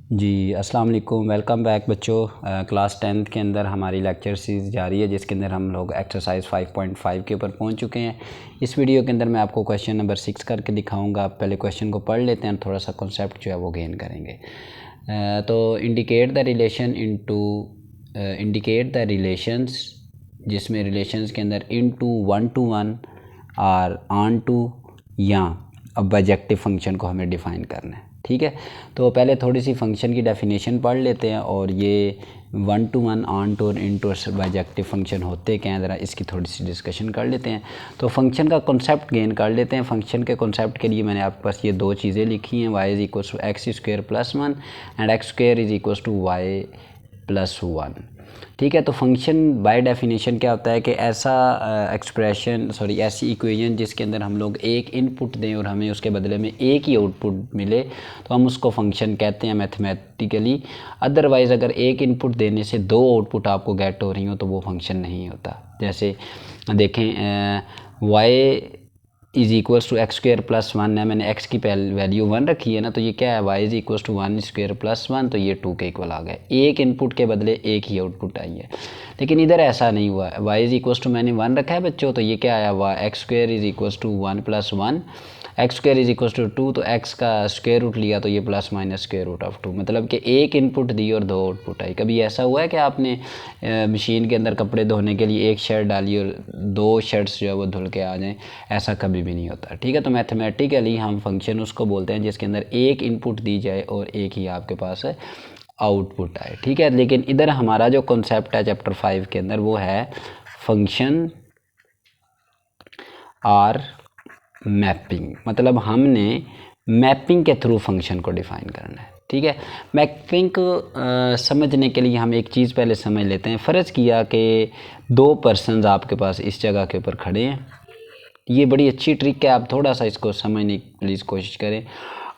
जी अस्सलाम वालेकुम। Welcome back बच्चों। क्लास 10th के अंदर हमारी लेक्चर सीरीज़ जारी है जिसके अंदर हम लोग एक्सरसाइज 5.5 के ऊपर पहुंच चुके हैं। इस वीडियो के अंदर मैं आपको क्वेश्चन नंबर 6 करके दिखाऊंगा। आप पहले क्वेश्चन को पढ़ लेते हैं, थोड़ा सा कॉन्सेप्ट जो है वो गेन करेंगे। तो इंडिकेट द रिलेशंस जिसमें रिलेशंस के अंदर इनटू 1 to 1 और ऑन टू या ऑब्जेक्टिव फंक्शन को हमें डिफ़ाइन करना है। ठीक है, तो पहले थोड़ी सी फंक्शन की डेफिनेशन पढ़ लेते हैं और ये 1 to 1 ऑन टू और इन टू ऑब्जेक्टिव फंक्शन होते क्या हैं, ज़रा इसकी थोड़ी सी डिस्कशन कर लेते हैं। तो फंक्शन का कॉन्सेप्ट गेन कर लेते हैं। फंक्शन के कॉन्सेप्ट के लिए मैंने आपके पास ये दो चीज़ें लिखी हैं, y is equal to X square plus 1 and X square is equal to Y plus 1। ठीक है, तो फंक्शन बाय डेफिनेशन क्या होता है कि ऐसा ऐसी इक्वेशन जिसके अंदर हम लोग एक इनपुट दें और हमें उसके बदले में एक ही आउटपुट मिले तो हम उसको फंक्शन कहते हैं मैथमेटिकली। अदरवाइज़ अगर एक इनपुट देने से दो आउटपुट आपको गेट हो रही हो तो वो फंक्शन नहीं होता। जैसे देखें y is equals to X square plus 1 है, मैंने x की वैल्यू 1 रखी है ना, तो ये क्या है y is equals to 1 square plus 1, तो ये 2 के इक्वल आ गया। एक इनपुट के बदले एक ही आउटपुट आई है, लेकिन इधर ऐसा नहीं हुआ। y इज़ इक्वल्स टू मैंने 1 रखा है बच्चों, तो ये क्या आया हुआ X square is equals to 1 plus 1, X square is equals to 2, तो x का स्क्वायर रूट लिया तो ये plus minus square root of 2, मतलब कि एक इनपुट दी और दो आउटपुट आई। कभी ऐसा हुआ है कि आपने मशीन के अंदर कपड़े धोने के लिए एक शर्ट डाली और दो शर्ट्स जो है वो धुल के आ जाएं? ऐसा कभी भी नहीं होता। ठीक है, तो मैथमेटिकली हम फंक्शन उसको बोलते हैं जिसके अंदर एक इनपुट दी जाए और एक ही आपके पास आउटपुट आए। ठीक है, लेकिन इधर हमारा जो कॉन्सेप्ट है चैप्टर 5 के अंदर वो है फंक्शन और मैपिंग, मतलब हमने मैपिंग के थ्रू फंक्शन को डिफ़ाइन करना है। ठीक है, मैपिंग को समझने के लिए हम एक चीज़ पहले समझ लेते हैं। फ़र्ज़ किया कि दो पर्सन्स आपके पास इस जगह के ऊपर खड़े हैं। ये बड़ी अच्छी ट्रिक है, आप थोड़ा सा इसको समझने की प्लीज़ कोशिश करें।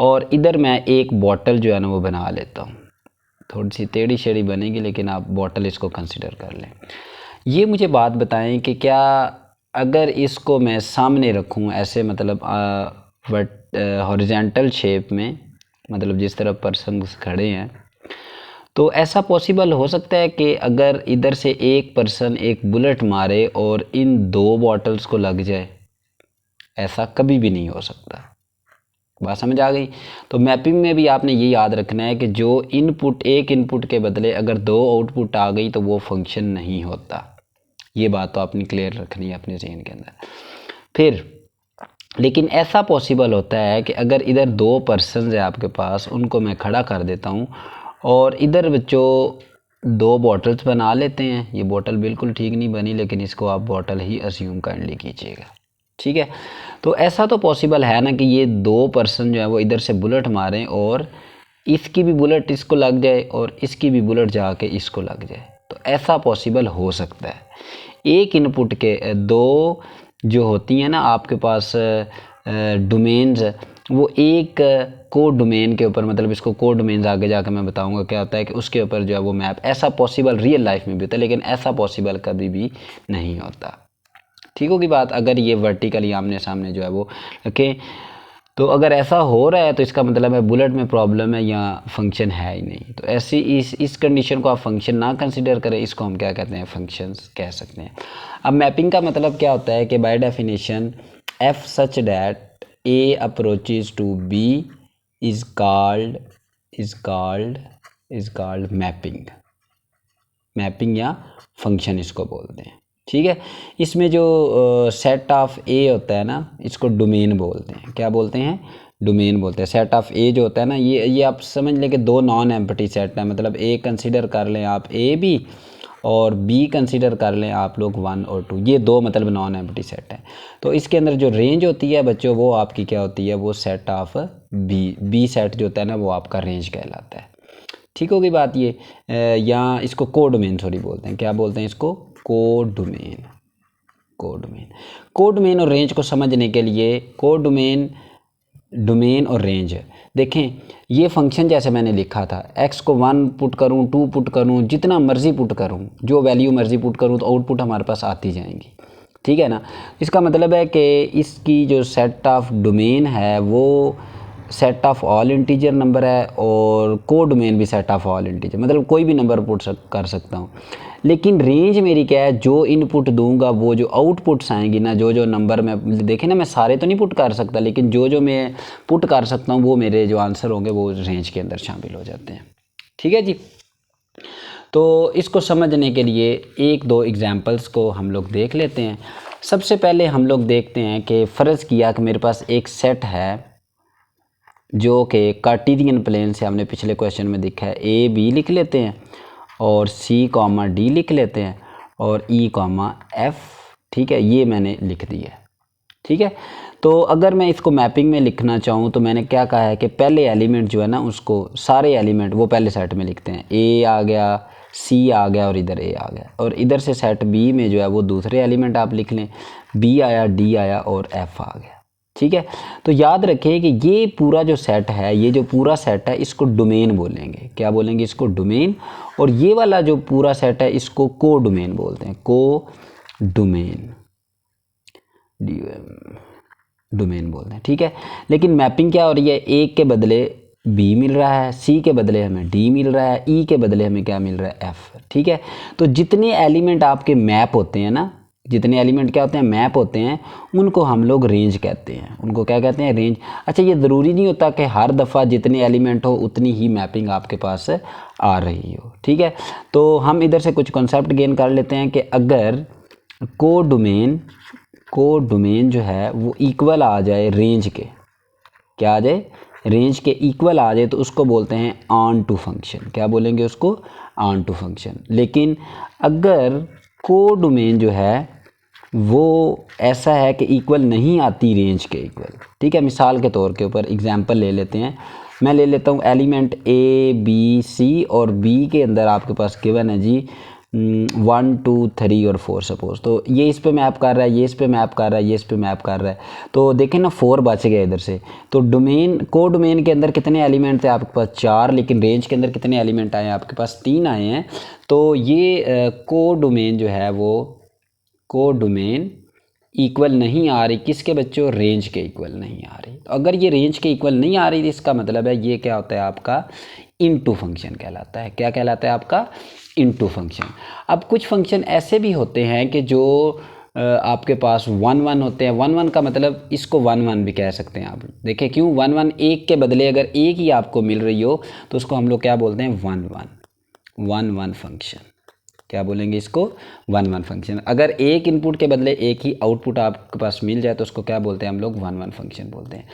और इधर मैं एक बॉटल जो है ना वो बना लेता हूँ, थोड़ी सी टेढ़ी शेढ़ी बनेगी लेकिन आप बॉटल इसको कंसिडर कर लें। ये मुझे बात बताएं कि क्या अगर इसको मैं सामने रखूं ऐसे, मतलब हॉरिजॉन्टल शेप में, मतलब जिस तरफ पर्सन खड़े हैं, तो ऐसा पॉसिबल हो सकता है कि अगर इधर से एक पर्सन एक बुलेट मारे और इन दो बॉटल्स को लग जाए? ऐसा कभी भी नहीं हो सकता। बात समझ आ गई? तो मैपिंग में भी आपने ये याद रखना है कि जो इनपुट, एक इनपुट के बदले अगर दो आउटपुट आ गई तो वो फंक्शन नहीं होता। ये बात तो आपने क्लियर रखनी है अपने ज़हन के अंदर। फिर लेकिन ऐसा पॉसिबल होता है कि अगर इधर दो पर्सन है आपके पास, उनको मैं खड़ा कर देता हूँ और इधर बच्चों दो बॉटल्स बना लेते हैं। ये बॉटल बिल्कुल ठीक नहीं बनी, लेकिन इसको आप बॉटल ही अस्यूम काइंडली कीजिएगा। ठीक है, तो ऐसा तो पॉसिबल है ना कि ये दो पर्सन जो है वो इधर से बुलेट मारें और इसकी भी बुलेट इसको लग जाए और इसकी भी बुलेट जाके इसको लग जाए। तो ऐसा पॉसिबल हो सकता है। एक इनपुट के दो जो होती हैं ना आपके पास डोमेन्स, वो एक को डोमेन के ऊपर, मतलब इसको को डोमेन्स आगे जाकर मैं बताऊंगा क्या होता है कि उसके ऊपर जो है वो मैप, ऐसा पॉसिबल रियल लाइफ में भी होता है लेकिन ऐसा पॉसिबल कभी भी नहीं होता। ठीक होगी बात? अगर ये वर्टिकली आमने सामने जो है वो ओके, तो अगर ऐसा हो रहा है तो इसका मतलब है बुलेट में प्रॉब्लम है या फंक्शन है ही नहीं। तो ऐसी इस कंडीशन को आप फंक्शन ना कंसिडर करें, इसको हम क्या कहते हैं, फंक्शंस कह सकते हैं। अब मैपिंग का मतलब क्या होता है कि by definition F such that A approaches to B is called mapping या फंक्शन इसको बोलते हैं। ठीक है, इसमें जो सेट ऑफ ए होता है ना, इसको डोमेन बोलते हैं। क्या बोलते हैं? डोमेन बोलते हैं। सेट ऑफ ए जो होता है ना, ये आप समझ लें कि दो नॉन एम्प्टी सेट है, मतलब ए कंसीडर कर लें आप ए बी और बी कंसीडर कर लें आप लोग 1 और 2, ये दो मतलब नॉन एम्प्टी सेट है। तो इसके अंदर जो रेंज होती है बच्चों वो आपकी क्या होती है, वो सेट ऑफ बी सेट जो होता है ना वो आपका रेंज कहलाता है। ठीक होगी बात ये? या इसको कोडोमेन सॉरी बोलते हैं। क्या बोलते हैं इसको? कोडोमेन और रेंज को समझने के लिए कोडोमेन, डोमेन और रेंज देखें। ये फंक्शन जैसे मैंने लिखा था, x को 1 पुट करूँ, 2 पुट करूँ, जितना मर्जी पुट करूँ, जो वैल्यू मर्जी पुट करूँ तो आउटपुट हमारे पास आती जाएंगी। ठीक है ना? इसका मतलब है कि इसकी जो सेट ऑफ डोमेन है वो set of all integer number है और को डोमेन भी सेट ऑफ ऑल इंटीजर, मतलब कोई भी नंबर पुट कर सकता हूँ। लेकिन रेंज मेरी क्या है, जो इनपुट दूंगा वो जो आउटपुट्स आएंगी ना, जो नंबर मैं देखें ना, मैं सारे तो नहीं पुट कर सकता, लेकिन जो मैं पुट कर सकता हूँ वो मेरे जो आंसर होंगे वो रेंज के अंदर शामिल हो जाते हैं। ठीक है जी। तो इसको समझने के लिए एक दो एग्जांपल्स को हम लोग देख लेते हैं। सबसे पहले हम लोग देखते हैं कि फ़र्ज़ किया कि मेरे पास एक सेट है जो कि कार्टेशियन प्लेन से हमने पिछले क्वेश्चन में देखा है, ए बी लिख लेते हैं और सी कॉमा डी लिख लेते हैं और ई कॉमा एफ। ठीक है, ये मैंने लिख दिया है। ठीक है, तो अगर मैं इसको मैपिंग में लिखना चाहूँ तो मैंने क्या कहा है कि पहले एलिमेंट जो है ना, उसको सारे एलिमेंट वो पहले सेट में लिखते हैं। ए आ गया, सी आ गया और इधर ए आ गया, और इधर से सेट बी में जो है वो दूसरे एलिमेंट आप लिख लें, बी आया, डी आया और एफ आ गया। ठीक है, तो याद रखें कि ये पूरा जो सेट है, ये जो पूरा सेट है इसको डोमेन बोलेंगे। क्या बोलेंगे? इसको डोमेन। और ये वाला जो पूरा सेट है इसको को डोमेन बोलते हैं, को डोमेन, डोमेन बोलते हैं। ठीक है, लेकिन मैपिंग क्या हो रही है, एक के बदले बी मिल रहा है, सी के बदले हमें डी मिल रहा है, ई के बदले हमें क्या मिल रहा है, एफ। ठीक है, तो जितने एलिमेंट आपके मैप होते हैं ना, जितने एलिमेंट क्या होते हैं, मैप होते हैं, उनको हम लोग रेंज कहते हैं। उनको क्या कहते हैं? रेंज। अच्छा, ये ज़रूरी नहीं होता कि हर दफ़ा जितने एलिमेंट हो उतनी ही मैपिंग आपके पास आ रही हो। ठीक है, तो हम इधर से कुछ कॉन्सेप्ट गेन कर लेते हैं कि अगर को डोमेन जो है वो इक्वल आ जाए रेंज के, क्या आ जाए, रेंज के इक्वल आ जाए, तो उसको बोलते हैं ऑन टू फंक्शन। क्या बोलेंगे उसको? Onto function. लेकिन अगर को डोमेन जो है वो ऐसा है कि इक्वल नहीं आती रेंज के इक्वल। ठीक है, मिसाल के तौर के ऊपर एग्जांपल ले लेते हैं। मैं ले लेता हूँ एलिमेंट ए बी सी और बी के अंदर आपके पास गिवन है जी 1 2 3 और 4 सपोज। तो ये इस पे मैप कर रहा है, ये इस पे मैप कर रहा है, ये इस पे मैप कर रहा है। तो देखें ना 4 बच गया इधर से। तो डोमेन, को डोमेन के अंदर कितने एलिमेंट थे आपके पास? 4, लेकिन रेंज के अंदर कितने एलिमेंट आए हैं आपके पास? 3 आए हैं। तो ये को डोमेन जो है वो को डोमेन इक्वल नहीं आ रही किसके बच्चों? रेंज के इक्वल नहीं आ रही। तो अगर ये रेंज के इक्वल नहीं आ रही तो इसका मतलब है ये क्या होता है आपका? इनटू फंक्शन कहलाता है। क्या कहलाता है आपका? Into function. अब कुछ फंक्शन ऐसे भी होते हैं कि जो आपके पास 1 1 होते हैं। 1 1 का मतलब इसको 1 1 भी कह सकते हैं आप। देखिए क्यों 1 1, एक के बदले अगर एक ही आपको मिल रही हो तो उसको हम लोग क्या बोलते हैं? 1 1 फंक्शन। क्या बोलेंगे इसको? 1 1 फंक्शन। अगर एक इनपुट के बदले एक ही आउटपुट आपके पास मिल जाए तो उसको क्या बोलते हैं हम लोग? 1 1 फंक्शन बोलते हैं।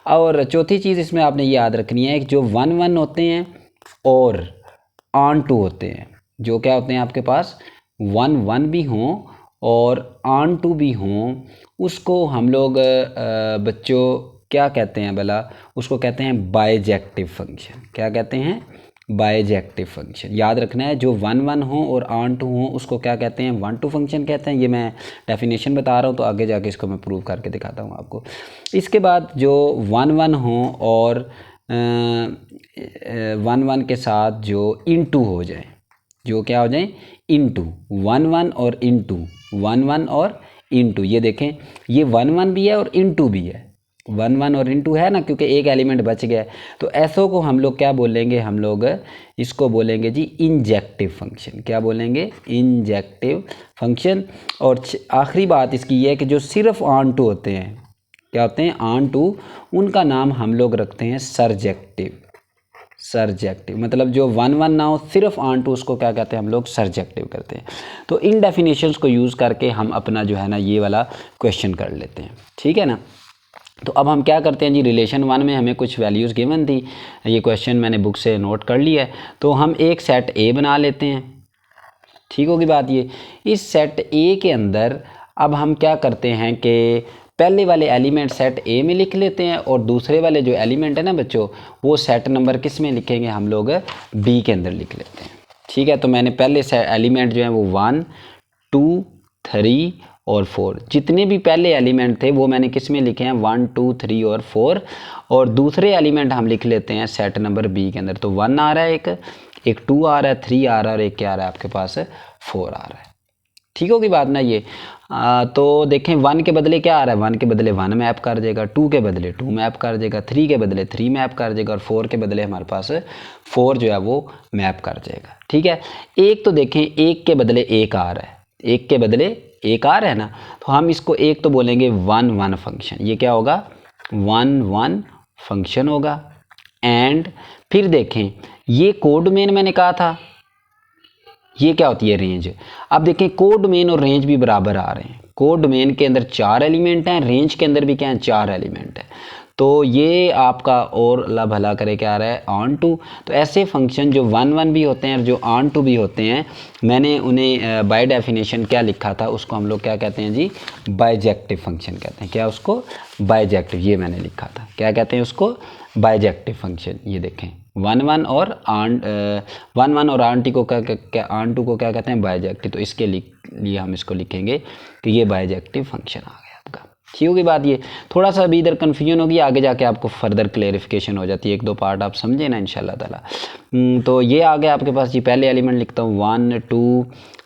और चौथी चीज़ इसमें आपने ये याद रखनी है कि जो 1 1 होते हैं और ऑन टू होते हैं, जो क्या होते हैं आपके पास 1 1 भी हों और ऑन टू भी हों, उसको हम लोग बच्चों क्या कहते हैं भला? उसको कहते हैं बाइजेक्टिव फंक्शन। क्या कहते हैं? Bijective function. याद रखना है, जो 1 1 हो और ऑन टू हो उसको क्या कहते हैं? 1 2 फंक्शन कहते हैं। ये मैं डेफिनेशन बता रहा हूँ, तो आगे जाके इसको मैं प्रूव करके दिखाता हूँ आपको। इसके बाद जो 1 1 हो और 1 1 के साथ जो इनटू हो जाए, जो क्या हो जाए? इनटू 1 1 और इनटू 1 1 और इनटू। ये देखें, ये 1 1 भी है और इनटू भी है। 1 1 और इनटू है ना, क्योंकि एक एलिमेंट बच गया। तो ऐसो को हम लोग क्या बोलेंगे? हम लोग इसको बोलेंगे जी इंजेक्टिव फंक्शन। क्या बोलेंगे? Injective function. और आखिरी बात इसकी ये है कि जो सिर्फ ऑन टू होते हैं, क्या होते हैं? ऑन टू, उनका नाम हम लोग रखते हैं सरजेक्टिव। सरजेक्टिव मतलब जो 1 1 ना हो, सिर्फ ऑन टू, उसको क्या कहते हैं हम लोग? सरजेक्टिव करते हैं। तो इन डेफिनेशंस को यूज़ करके हम अपना जो है ना ये वाला क्वेश्चन कर लेते हैं। ठीक है ना। तो अब हम क्या करते हैं जी, रिलेशन 1 में हमें कुछ वैल्यूज़ गिवन थी। ये क्वेश्चन मैंने बुक से नोट कर लिया है। तो हम एक सेट ए बना लेते हैं। ठीक होगी बात ये। इस सेट ए के अंदर अब हम क्या करते हैं कि पहले वाले एलिमेंट सेट ए में लिख लेते हैं और दूसरे वाले जो एलिमेंट है ना बच्चों, वो सेट नंबर किस में लिखेंगे? हम लोग बी के अंदर लिख लेते हैं। ठीक है, तो मैंने पहले एलिमेंट जो है वो 1 2 3 और 4, जितने भी पहले एलिमेंट थे वो मैंने किस में लिखे हैं? 1 2 3 और 4। और दूसरे एलिमेंट हम लिख लेते हैं सेट नंबर बी के अंदर। तो 1 आ रहा है, एक 2 आ रहा है, 3 आ रहा है और एक क्या आ रहा है आपके पास? 4 आ रहा है। ठीक होगी बात ना ये। तो देखें 1 के बदले क्या आ रहा है, 1 के बदले 1 मैप कर देगा, 2 के बदले 2 मैप कर देगा, 3 के बदले 3 मैप कर देगा और 4 के बदले हमारे पास 4 जो है वो मैप कर जाएगा। ठीक है, एक तो देखें 1 के बदले 1 आ रहा है, 1 के बदले 1 आ रहा है ना, तो हम इसको एक तो बोलेंगे 1 1 फंक्शन। ये क्या होगा, 1 1 फंक्शन होगा। एंड फिर देखें ये कोडोमेन मैंने कहा था, ये क्या होती है, रेंज। अब देखें कोडोमेन और रेंज भी बराबर आ रहे हैं। कोडोमेन के अंदर 4 एलिमेंट हैं, रेंज के अंदर भी क्या है, 4 एलिमेंट हैं। तो ये आपका और अल्लाह भला करे क्या आ रहा है, ऑन टू। तो ऐसे फंक्शन जो 1 1 भी होते हैं और जो ऑन टू भी होते हैं, मैंने उन्हें बाय डेफिनेशन क्या लिखा था, उसको हम लोग क्या कहते हैं जी, बायजेक्टिव फंक्शन कहते हैं। क्या उसको, बायजेक्टिव, ये मैंने लिखा था, क्या कहते हैं उसको, बायजेक्टिव फंक्शन। ये देखें 1 1 और वन वन और आंटी को क्या आन टू को क्या कहते हैं, बायजेक्टिव। तो इसके लिए हम इसको लिखेंगे कि ये बायजेक्टिव फंक्शन आ गया आपका। ठीक होगी बात। ये थोड़ा सा अभी इधर कन्फ्यूजन होगी, आगे जाके आपको फर्दर क्लेरिफिकेशन हो जाती है, 1 2 पार्ट आप समझे ना इंशाल्लाह ताला। तो ये आ गया आपके पास जी। पहले एलिमेंट लिखता हूँ 1 2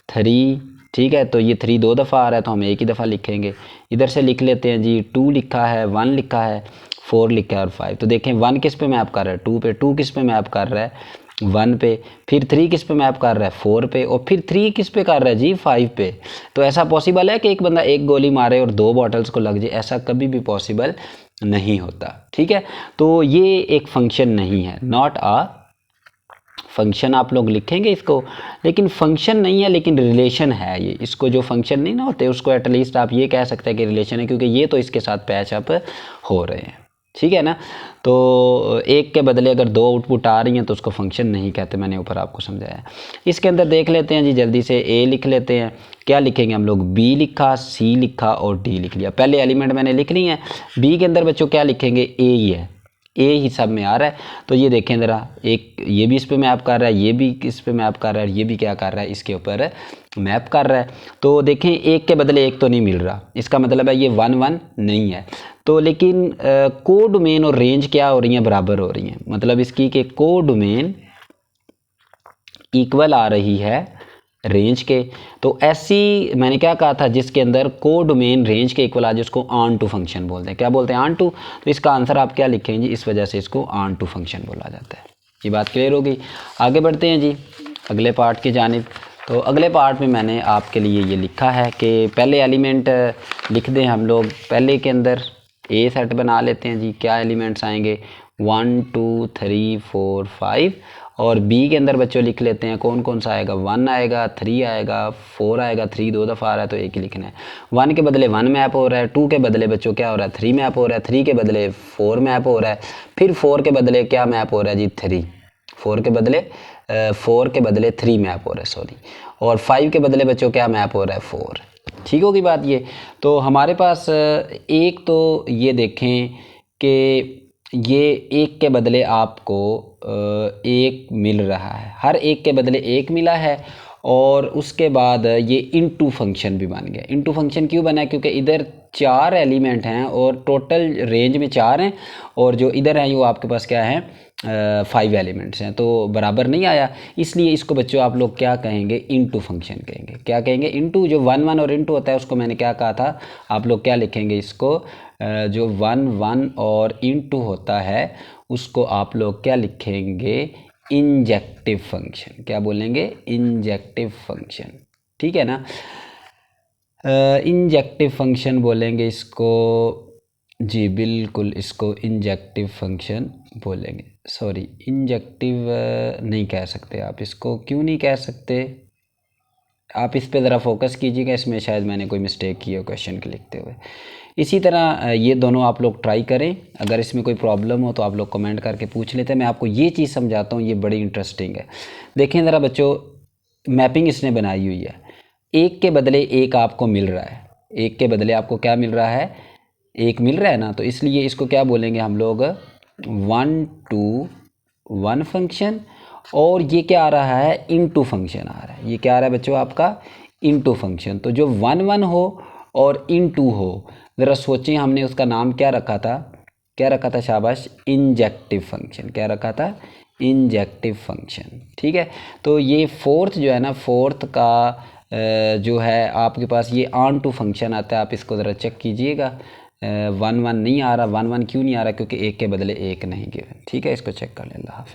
3, ठीक है। तो ये 3 2 दफ़ा आ रहा है तो हम एक ही दफ़ा लिखेंगे। इधर से लिख लेते हैं जी, 2 लिखा है, 1 लिखा है, 4 लिखा है और 5। तो देखें 1 किस पे मैप कर रहा है, 2 पे, 2 किस पे मैप कर रहा है, 1 पे, फिर 3 किस पे मैप कर रहा है, 4 पे, और फिर 3 किस पे कर रहा है जी, 5 पे। तो ऐसा पॉसिबल है कि एक बंदा एक गोली मारे और 2 बॉटल्स को लग जाए, ऐसा कभी भी पॉसिबल नहीं होता। ठीक है, तो ये एक फंक्शन नहीं है, नॉट आ फंक्शन आप लोग लिखेंगे इसको, लेकिन फंक्शन नहीं है, लेकिन रिलेशन है ये। इसको जो फंक्शन नहीं ना होते उसको एटलीस्ट आप ये कह सकते हैं कि रिलेशन है, क्योंकि ये तो इसके साथ पैच अप हो रहे हैं। ठीक है ना। तो एक के बदले अगर 2 आउटपुट आ रही हैं तो उसको फंक्शन नहीं कहते, मैंने ऊपर आपको समझाया। इसके अंदर देख लेते हैं जी जल्दी से, ए लिख लेते हैं। क्या लिखेंगे हम लोग, बी लिखा, सी लिखा और डी लिख लिया। पहले एलिमेंट मैंने लिख ली हैं। बी के अंदर बच्चों क्या लिखेंगे, ए ही है, ए ही सब में आ रहा है। तो ये देखें ज़रा, एक ये भी इस पे मैप कर रहा है, ये भी इस पे मैप कर रहा है, ये भी क्या कर रहा है, इसके ऊपर मैप कर रहा है। तो देखें एक के बदले एक तो नहीं मिल रहा, इसका मतलब है ये 1 1 नहीं है। तो लेकिन कोडोमेन और रेंज क्या हो रही हैं, बराबर हो रही हैं। मतलब इसकी कि कोडोमेन इक्वल आ रही है रेंज के। तो ऐसी मैंने क्या कहा था, जिसके अंदर कोडोमेन रेंज के इक्वल आ जाए उसको ऑन टू फंक्शन बोलते हैं। क्या बोलते हैं, ऑन टू। तो इसका आंसर आप क्या लिखेंगे, इस वजह से इसको ऑन टू फंक्शन बोला जाता है। ये बात क्लियर होगी। आगे बढ़ते हैं जी अगले पार्ट की जानिब। तो अगले पार्ट में मैंने आपके लिए ये लिखा है कि पहले एलिमेंट लिख दें हम लोग। पहले के अंदर ए सेट बना लेते हैं जी। क्या एलिमेंट्स आएंगे, 1 2 3 4 5। और बी के अंदर बच्चों लिख लेते हैं, कौन कौन सा आएगा, 1 आएगा, 3 आएगा, 4 आएगा। 3 2 दफ़ा आ रहा है तो एक ही लिखना है। 1 के बदले 1 मैप हो रहा है, 2 के बदले बच्चों क्या हो रहा है, 3 मैप हो रहा है, 3 के बदले 4 मैप हो रहा है, फिर 4 के बदले क्या मैप हो रहा है जी, 3। 4 के बदले 3 मैप हो रहा है, सॉरी। और 5 के बदले बच्चों क्या मैप हो रहा है, 4। ठीक होगी बात ये। तो हमारे पास एक तो ये देखें कि ये एक के बदले आपको एक मिल रहा है, हर एक के बदले एक मिला है। और उसके बाद ये इनटू फंक्शन भी बन गया। इनटू फंक्शन क्यों बना है, क्योंकि इधर 4 एलिमेंट हैं और टोटल रेंज में 4 हैं, और जो इधर हैं वो आपके पास क्या है, 5 एलिमेंट्स हैं, तो बराबर नहीं आया। इसलिए इसको बच्चों आप लोग क्या कहेंगे, इनटू फंक्शन कहेंगे। क्या कहेंगे, इनटू। जो 1 1 और इनटू होता है उसको मैंने क्या कहा था, आप लोग क्या लिखेंगे इसको, जो 1 1 और इनटू होता है उसको आप लोग क्या लिखेंगे, इंजेक्टिव फंक्शन। क्या बोलेंगे, इंजेक्टिव फंक्शन। ठीक है ना, इंजेक्टिव फंक्शन बोलेंगे इसको जी, बिल्कुल इसको इंजेक्टिव फंक्शन बोलेंगे। सॉरी, इंजेक्टिव नहीं कह सकते आप इसको। क्यों नहीं कह सकते, आप इस पे ज़रा फोकस कीजिएगा, इसमें शायद मैंने कोई मिस्टेक की हो क्वेश्चन के लिखते हुए। इसी तरह ये दोनों आप लोग ट्राई करें, अगर इसमें कोई प्रॉब्लम हो तो आप लोग कमेंट करके पूछ लेते हैं। मैं आपको ये चीज़ समझाता हूँ, ये बड़ी इंटरेस्टिंग है। देखें ज़रा बच्चों, मैपिंग इसने बनाई हुई है। एक के बदले एक आपको मिल रहा है, एक के बदले आपको क्या मिल रहा है, एक मिल रहा है ना। तो इसलिए इसको क्या बोलेंगे हम लोग, 1 2 1 फंक्शन। और ये क्या आ रहा है, इनटू फंक्शन आ रहा है। ये क्या आ रहा है बच्चों, आपका इनटू फंक्शन। तो जो 1 1 हो और इनटू हो, ज़रा सोचें, हमने उसका नाम क्या रखा था, क्या रखा था, शाबाश, इंजेक्टिव फंक्शन। क्या रखा था, इंजेक्टिव फंक्शन। ठीक है। तो ये फोर्थ जो है ना, फोर्थ का जो है आपके पास ये ऑन टू फंक्शन आता है, आप इसको ज़रा चेक कीजिएगा। 1 1 नहीं आ रहा, 1 1 क्यों नहीं आ रहा? क्योंकि एक के बदले एक नहीं गिवन। ठीक है, इसको चेक कर लें। अल्लाह हाफ़िज़।